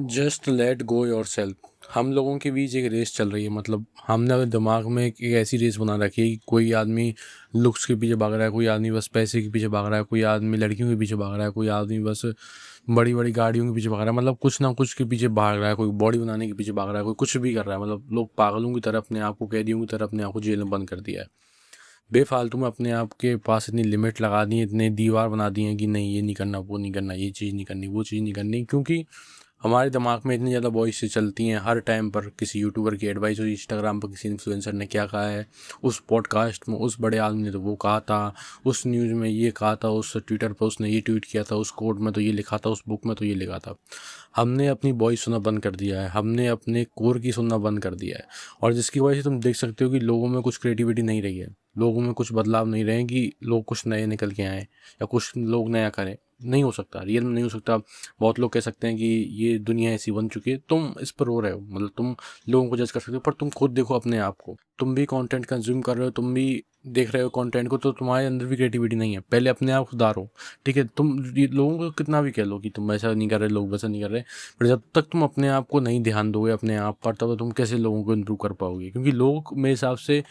Just let go your self. हम लोगों के बीच एक रेस चल रही है। मतलब हमने अपने दिमाग में एक ऐसी रेस बना रखी है कि कोई आदमी लुक्स के पीछे भाग रहा है, कोई आदमी बस पैसे के पीछे भाग रहा है, कोई आदमी लड़कियों के पीछे भाग रहा है, कोई आदमी बस बड़ी बड़ी गाड़ियों के पीछे भाग रहा है। मतलब कुछ ना कुछ के पीछे भाग रहा है, कोई बॉडी बनाने के पीछे भाग रहा है, कोई कुछ भी कर रहा है। मतलब लोग पागलों की तरह अपने आप को, कैदियों की तरह अपने आप को जेल में बंद कर दिया है। बेफालतू में अपने आप के पास इतनी लिमिट लगा दी है, इतने दीवार बना दिए हैं कि नहीं ये नहीं करना, वो नहीं करना, ये चीज़ नहीं करनी, वो चीज़ नहीं करनी। क्योंकि हमारे दिमाग में इतनी ज़्यादा वॉइस चलती हैं हर टाइम पर। किसी यूट्यूबर की एडवाइस हो, इंस्टाग्राम पर किसी इन्फ्लुएंसर ने क्या कहा है, उस पॉडकास्ट में उस बड़े आदमी ने तो वो कहा था, उस न्यूज़ में ये कहा था, उस ट्विटर पर उसने ये ट्वीट किया था, उस कोड में तो ये लिखा था, उस बुक में तो ये लिखा था। हमने अपनी वॉइस सुनना बंद कर दिया है, हमने अपने कोर की सुनना बंद कर दिया है। और जिसकी वजह से तुम देख सकते हो कि लोगों में कुछ क्रिएटिविटी नहीं रही है, लोगों में कुछ बदलाव नहीं रहे कि लोग कुछ नए निकल के आएँ या कुछ लोग नया करें। नहीं हो सकता, रियल में नहीं हो सकता। बहुत लोग कह सकते हैं कि ये दुनिया ऐसी बन चुकी है, तुम इस पर रो रहे हो। मतलब तुम लोगों को जज कर सकते हो, पर तुम खुद देखो अपने आप को। तुम भी कंटेंट कंज्यूम कर रहे हो, तुम भी देख रहे हो कंटेंट को, तो तुम्हारे अंदर भी क्रिएटिविटी नहीं है। पहले अपने आप सुधारो। ठीक है, तुम लोगों को कितना भी कह लो कि तुम ऐसा नहीं कर रहे, लोग वैसा नहीं कर रहे, पर जब तक तुम अपने आप को नहीं ध्यान दोगे अपने आप पर, तब तुम कैसे लोगों को इम्प्रूव कर पाओगे? क्योंकि लोग मेरे हिसाब से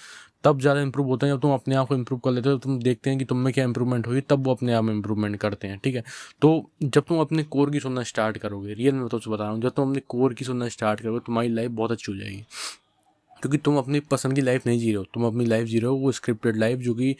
तब ज़्यादा इंप्रूव होते हैं जब तुम अपने आप को इम्प्रूव कर लेते हो। तुम देखते हैं कि तुम में क्या इंप्रूवमेंट हुई, तब वो अपने आप में इंप्रूवमेंट करते हैं। ठीक है, तो जब तुम अपने कोर की सुनना स्टार्ट करोगे, रियल में तो बता रहा हूँ, जब तुम अपने कोर की सुनना स्टार्ट करोगे, तुम्हारी लाइफ बहुत अच्छी हो जाएगी। क्योंकि तुम अपनी पसंद की लाइफ नहीं जी रहे हो, तुम अपनी लाइफ जी रहे हो वो स्क्रिप्टेड लाइफ, जो कि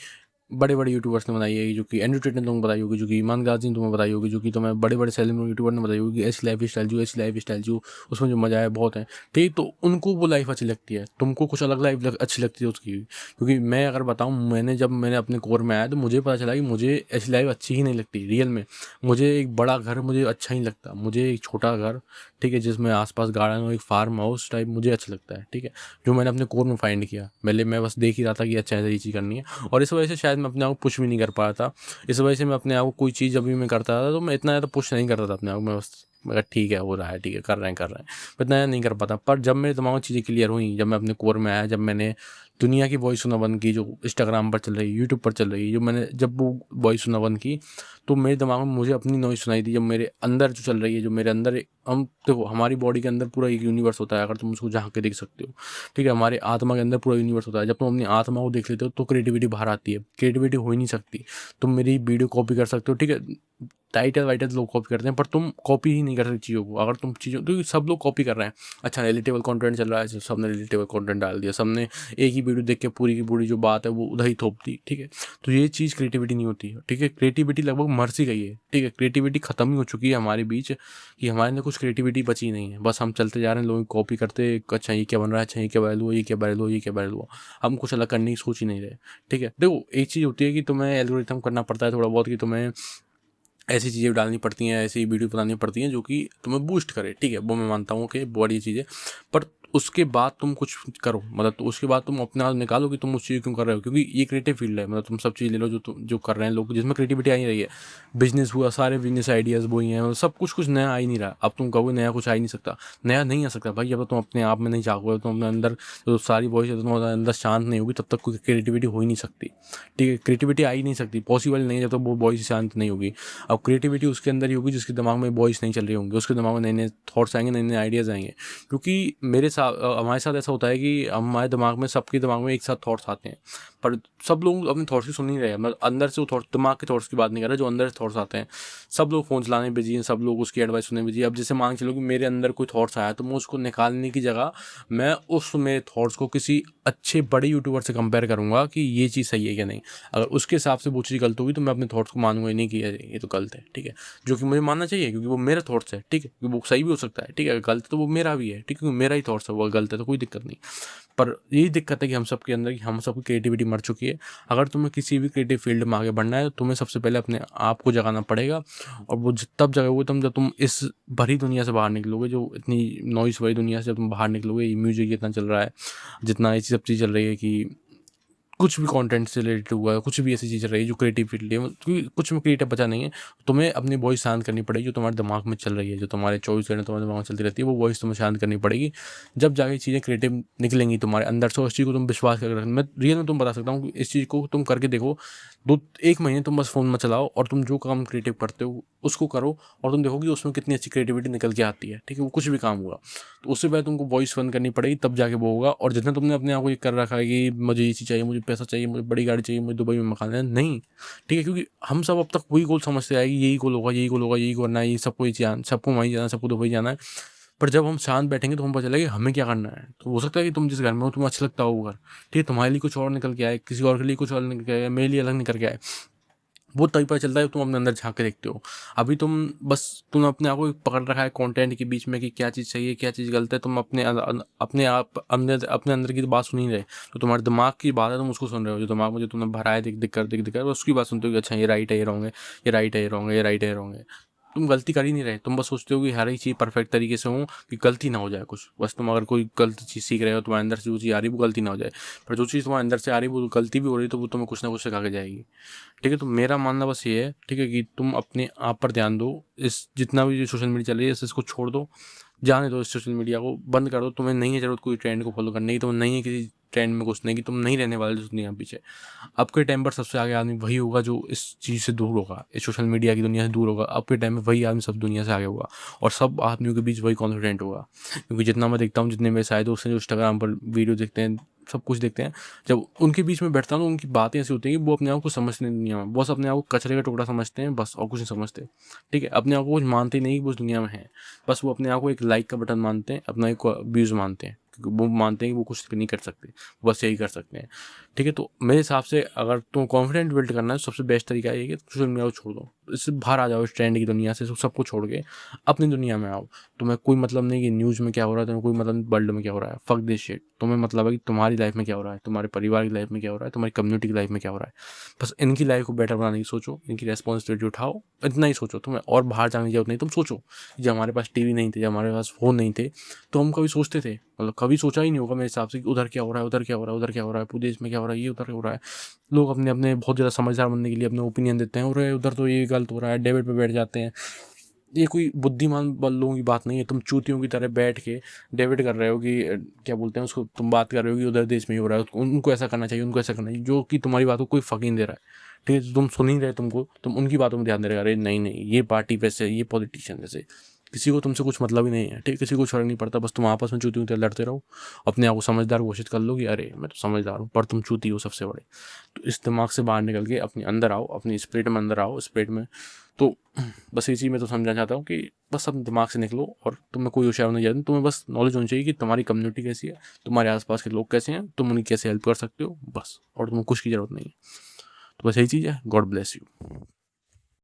बड़े बड़े यूट्यूबर्स ने बनाई है, जो कि एंड्रयू टेट ने तुम्हें बताई होगी, जो कि ईमान गाजी ने तुम्हें बताई होगी, जो कि तुम्हें बड़े बड़े सेलिब्रिटी यूट्यूबर ने बताई होगी, ऐसी लाइफ स्टाइल जो, ऐसी लाइफ स्टाइल जो, उसमें जो मजा है बहुत है। ठीक, तो उनको वो लाइफ अच्छी लगती है, तुमको कुछ अलग लाइफ अच्छी लगती है उसकी। क्योंकि मैं अगर बताऊँ, मैंने अपने कोर में आया तो मुझे पता चला कि मुझे ऐसी लाइफ अच्छी ही नहीं लगती रियल में। मुझे एक बड़ा घर मुझे अच्छा नहीं लगता, मुझे एक छोटा घर, ठीक है, जिसमें आसपास गार्डन हो, एक फार्म हाउस टाइप मुझे अच्छा लगता है। ठीक है, जो मैंने अपने कोर में फाइंड किया। पहले मैं बस देख ही रहा था कि अच्छा ऐसा ये चीज़ करनी है, और इस वजह से शायद मैं अपने आप को पुश भी नहीं कर पा रहा था। इस वजह से मैं अपने आप को कोई चीज़ अभी मैं करता था तो मैं इतना ज़्यादा पुश नहीं करता था अपने आप को। मैं बस मगर ठीक है, हो रहा है, ठीक है, कर रहे हैं, मैं इतना ज़्यादा नहीं कर पाता। पर जब मेरे दिमाग में चीज़ें क्लियर हुई, जब मैं अपने कोर में आया, जब मैंने दुनिया की वॉइस सुनना बंद की, जो इंस्टाग्राम पर चल रही है, यूट्यूब पर चल रही है, जो मैंने जब वो वॉइस सुनना बंद की, तो मेरे दिमाग में मुझे अपनी नॉइज़ सुनाई दी। जब मेरे अंदर जो चल रही है, जो मेरे अंदर, हम देखो हमारी बॉडी के अंदर पूरा एक यूनिवर्स होता है, अगर तुम उसको झाँक के देख सकते हो। ठीक है, हमारे आत्मा के अंदर पूरा यूनिवर्स होता है। जब तुम अपनी आत्मा को देख लेते हो तो क्रिएटिविटी बाहर आती है। क्रिएटिविटी हो ही नहीं सकती। तुम मेरी वीडियो कॉपी कर सकते हो, ठीक है, टाइटल वाइटल लोग कॉपी करते हैं, पर तुम कॉपी ही नहीं कर सकते चीज़ों को। अगर तुम चीज़ों, तो सब लोग कॉपी कर रहे हैं। अच्छा, रिलेटेबल कंटेंट चल रहा है, सबने रिलेटेबल कंटेंट डाल दिया, सबने एक ही वीडियो देख के पूरी की पूरी जो बात है वो उधर ही थोप दी। ठीक है, तो ये चीज़ क्रिएटिविटी नहीं होती है। ठीक है, क्रिएटिविटी लगभग मर सी गई है। ठीक है, क्रिएटिविटी खत्म ही हो चुकी है हमारे बीच, कि हमारे अंदर कुछ क्रिएटिविटी बची नहीं है। बस हम चलते जा रहे हैं, लोग कॉपी करते, अच्छा ये क्या बन रहा है, अच्छा ये क्या वायरल हुआ, ये क्या वायरल हुआ, ये क्या वायरल हुआ। हम कुछ अलग करने की सोच ही नहीं रहे। ठीक है, देखो एक चीज़ होती है कि तुम्हें एल्गोरिथम करना पड़ता है थोड़ा बहुत, कि तुम्हें ऐसी चीज़ें डालनी पड़ती हैं, ऐसी वीडियो बनानी पड़ती हैं जो कि तुम्हें बूस्ट करे। ठीक है, वो मैं मानता हूँ कि बड़ी चीज़ है, पर उसके बाद तुम कुछ करो। मतलब तो उसके बाद तुम अपना निकालो कि तुम उस चीज़ क्यों कर रहे हो, क्योंकि ये क्रिएटिव फील्ड है। मतलब तुम सब चीज़ ले लो जो कर रहे हैं लोग, जिसमें क्रिएटिविटी आ ही रही है। बिजनेस हुआ, सारे बिजनेस आइडियाज़ वही हैं, मतलब सब कुछ नया आ ही नहीं रहा। अब तुम कहोगे नया कुछ आ ही नहीं सकता, नया नहीं आ सकता भाई। अब तुम अपने आप में नहीं झाँकोगे, तुम अपने अंदर जो सारी वॉइस है तुम्हारे अंदर शांत नहीं होगी, तब तक कोई क्रिएटिविटी हो ही नहीं सकती। ठीक है, क्रिएटिविटी आ ही नहीं सकती, पॉसिबल नहीं है जब तक वो वॉइस शांत नहीं होगी। अब क्रिएटिविटी उसके अंदर ही होगी जिसके दिमाग में वॉइस नहीं चल रही होंगी, उसके दिमाग में नए नए थॉट्स आएंगे, नए नए आइडियाज़ आएंगे। क्योंकि मेरे साथ, हमारे साथ ऐसा होता है कि हमारे दिमाग में, सबके दिमाग में एक साथ थॉट्स आते हैं, पर सब लोग अपने थॉट्स की सुन नहीं रहे। मतलब अंदर से वो थॉट, दिमाग के थॉट्स की बात नहीं कर रहा, जो अंदर से थॉट्स आते हैं। सब लोग फ़ोन चलाने बिजी हैं, सब लोग उसकी एडवाइस सुनने बिजी हैं। अब जैसे मान के चलो कि मेरे अंदर कोई थॉट्स आया, तो मैं उसको निकालने की जगह मैं उस मेरे थॉट्स को किसी अच्छे बड़े यूट्यूबर से कंपेयर करूँगा कि ये चीज़ सही है क्या नहीं। अगर उसके हिसाब से वो चीज़ गलत होगी तो मैं अपने थॉट्स को मानूंगा ही नहीं कि ये तो गलत है। ठीक है, जो कि मुझे मानना चाहिए क्योंकि वो मेरा थॉट्स है। ठीक है, क्योंकि वो सही भी हो सकता है। ठीक है, गलत तो वो मेरा भी है। ठीक है, क्योंकि मेरा ही थॉट्स है, वो गलत है तो कोई दिक्कत नहीं। पर यही दिक्कत है कि हम सबके अंदर, कि हम सबकी क्रिएटिविटी मर चुकी है। अगर तुम्हें किसी भी क्रिएटिव फील्ड में आगे बढ़ना है तो तुम्हें सबसे पहले अपने आप को जगाना पड़ेगा। और वो तब जगोगे तुम, जब तुम इस भरी दुनिया से बाहर निकलोगे, जो इतनी नॉइस भरी दुनिया से जब तुम बाहर निकलोगे। म्यूजिक इतना चल रहा है, जितना ऐसी सब चीज़ चल रही है कि कुछ भी कंटेंट से रिलेटेड हुआ है, कुछ भी ऐसी चीज़ रही जो क्रिएटिव फील्ड है, क्योंकि कुछ में क्रिएटिव बचा नहीं है, तुम्हें अपनी वॉइस शांत करनी पड़ेगी जो तुम्हारे दिमाग में चल रही है, जो तुम्हारे 24 घंटे तुम्हारे दिमाग में चलती रहती है, वो वॉइस तुम्हें शांत करनी पड़ेगी। जब जाके चीज़ें क्रिएटिव निकलेंगी तुम्हारे अंदर से, उस चीज़ को तुम विश्वास करके रखना। मैं रियल में तुम बता सकता हूँ कि इस चीज़ को तुम करके देखो, 1 महीने तुम बस फ़ोन में चलाओ और तुम जो काम क्रिएटिव करते हो उसको करो, और तुम देखोगे उसमें कितनी अच्छी क्रिएटिविटी निकल के आती है, ठीक है। वो कुछ भी काम हुआ तो उससे पहले तुमको वॉइस बंद करनी पड़ेगी, तब जाके वो होगा। और जितना तुमने अपने आप को ये कर रखा है कि मुझे ये चीज़ चाहिए, मुझे पैसा चाहिए, मुझे बड़ी गाड़ी चाहिए, मुझे दुबई में मकान है, नहीं, ठीक है। क्योंकि हम सब अब तक वही गोल समझते आए कि यही गोल होगा, यही गोल होगा, यही करना है, ये सबको ये सबको वहीं जाना है, सबको दुबई जाना है। पर जब हम शांत बैठेंगे तो हमें पता चलेगा कि हमें क्या करना है। तो हो सकता है कि तुम जिस घर में हो तुम्हें अच्छा लगता हो वो घर, ठीक है, तुम्हारे लिए कुछ और निकल के आए, किसी और के लिए कुछ और निकल के आए, मेरे लिए अलग निकल के आए। वो तभी पता चलता है तुम अपने अंदर झाँक के देखते हो। अभी तुम अपने आप को पकड़ रखा है कंटेंट के बीच में कि क्या चीज़ सही है, क्या चीज़ गलत है। तुम अपने अंदर की तो बात सुन ही रहे, तो तुम्हारे दिमाग की बात है, तुम उसको सुन रहे हो। जो दिमाग में जो तुमने भरा है दिख कर उसकी बात सुनते हो कि अच्छा ये राइट है, ये रॉन्ग है, ये राइट है, ये रॉन्ग है, ये राइट है, ये रॉन्ग है। तुम गलती कर ही नहीं रहे, तुम बस सोचते हो कि हर एक चीज़ परफेक्ट तरीके से हो, कि गलती ना हो जाए कुछ। बस तुम अगर कोई गलत चीज़ सीख रहे हो, तुम्हारे अंदर से जो चीज़ आ रही है वो गलती ना हो जाए। पर जो चीज़ तुम्हारे अंदर से आ रही है वो गलती भी हो रही है, तो वो तुम्हें कुछ ना कुछ सिखा के जाएगी, ठीक है। तो मेरा मानना बस ये है, ठीक है, कि तुम अपने आप पर ध्यान दो। इस जितना भी सोशल मीडिया चल रही है इसको छोड़ दो, जाने दो, इस सोशल मीडिया को बंद कर दो। तुम्हें नहीं है ज़रूरत कोई ट्रेंड को फॉलो करने की, तुम्हें नहीं है किसी ट्रेंड में घुसने की, तुम नहीं रहने वाले इस दुनिया के पीछे। आपके टाइम पर सबसे आगे आदमी वही होगा जो इस चीज़ से दूर होगा, इस सोशल मीडिया की दुनिया से दूर होगा। आपके टाइम में वही आदमी सब दुनिया से आगे होगा, और सब आदमियों के बीच वही कॉन्फिडेंट होगा। क्योंकि जितना मैं देखता हूँ, जितने मेरे सारे दोस्त हैं जो इंस्टाग्राम पर वीडियो देखते हैं, सब कुछ देखते हैं, जब उनके बीच में बैठता हूँ तो उनकी बातें ऐसी होती हैं कि वो अपने आप को समझते नहीं दुनिया में, बस अपने आप को कचरे का टुकड़ा समझते हैं, बस और कुछ नहीं समझते, ठीक है। अपने आप को कुछ मानते ही नहीं कि वो उस दुनिया में है, बस वो अपने आप को एक लाइक का बटन मानते हैं, अपना एक व्यूज़ मानते हैं, क्योंकि वो मानते हैं कि वो कुछ नहीं कर सकते, बस यही कर सकते हैं, ठीक है। तो मेरे हिसाब से अगर तुम कॉन्फिडेंट बिल्ड करना है, सबसे बेस्ट तरीका ये है कि सोशल मीडिया को छोड़ दो, इससे बाहर आ जाओ, इस ट्रेंड की दुनिया से सबको छोड़ के अपनी दुनिया में आओ। तुम्हें कोई मतलब नहीं कि न्यूज़ में क्या हो रहा है, तुम्हें कोई मतलब नहीं वर्ल्ड में क्या हो रहा है, फक दिस शिट। तुम्हें मतलब है कि तुम्हारी लाइफ में क्या हो रहा है, तुम्हारे परिवार की लाइफ में क्या हो रहा है, तुम्हारी कम्युनिटी की लाइफ में क्या हो रहा है। बस इनकी लाइफ को बेटर बनाने की सोचो, इनकी रेस्पॉन्सिबिलिटी उठाओ, इतना ही सोचो। तुम्हें और बाहर जाने की जरूरत नहीं। तुम सोचो, जब हमारे पास टीवी नहीं थे, जब हमारे पास फ़ोन नहीं थे, तो हम कभी सोचते थे, मतलब कभी सोचा ही नहीं होगा मेरे हिसाब से कि उधर क्या हो रहा है, उधर क्या हो रहा है, उधर क्या हो रहा है, पूरे देश में क्या हो रहा है, ये उधर हो रहा है। लोग अपने अपने बहुत ज़्यादा समझदार बनने के लिए अपने ओपिनियन देते हैं, और उधर तो ये गलत हो रहा है, डेबेट पे बैठ जाते हैं। ये कोई बुद्धिमान लोगों की बात नहीं है। तुम चूतियों की तरह बैठ के डेबेट कर रहे हो कि क्या बोलते हैं उसको, तुम बात कर रहे हो कि उधर देश में ही हो रहा है, उनको ऐसा करना चाहिए, उनको ऐसा करना चाहिए, जो कि तुम्हारी बात को कोई फ़र्क नहीं दे रहा है, ठीक है। तो तुम सुन ही रहे, तुम उनकी बातों में ध्यान दे रहे हो, अरे नहीं नहीं ये पार्टी वैसे, ये पॉलिटिशियन वैसे। किसी को तुमसे कुछ मतलब ही नहीं है, ठीक है, किसी को कुछ फ़र्क नहीं पड़ता, बस तुम आपस में चूतियों की तरह लड़ते रहो। अपने आप को समझदार घोषित कर लो कि अरे मैं तो समझदार हूँ, पर तुम चूती हो सबसे बड़े। तो इस दिमाग से बाहर निकल के अपने अंदर आओ, अपनी स्पिरिट में अंदर आओ, स्पिरिट में। तो बस इसी में तो समझना चाहता हूँ कि बस अपने दिमाग से निकलो, और तुम्हें कोई होशियार नहीं जाती, तुम्हें बस नॉलेज होनी चाहिए कि तुम्हारी कम्युनिटी कैसी है, तुम्हारे आसपास के लोग कैसे हैं, तुम उनकी कैसे हेल्प कर सकते हो, बस। और तुम्हें कुछ की ज़रूरत नहीं है। तो बस यही चीज़ है। God bless you.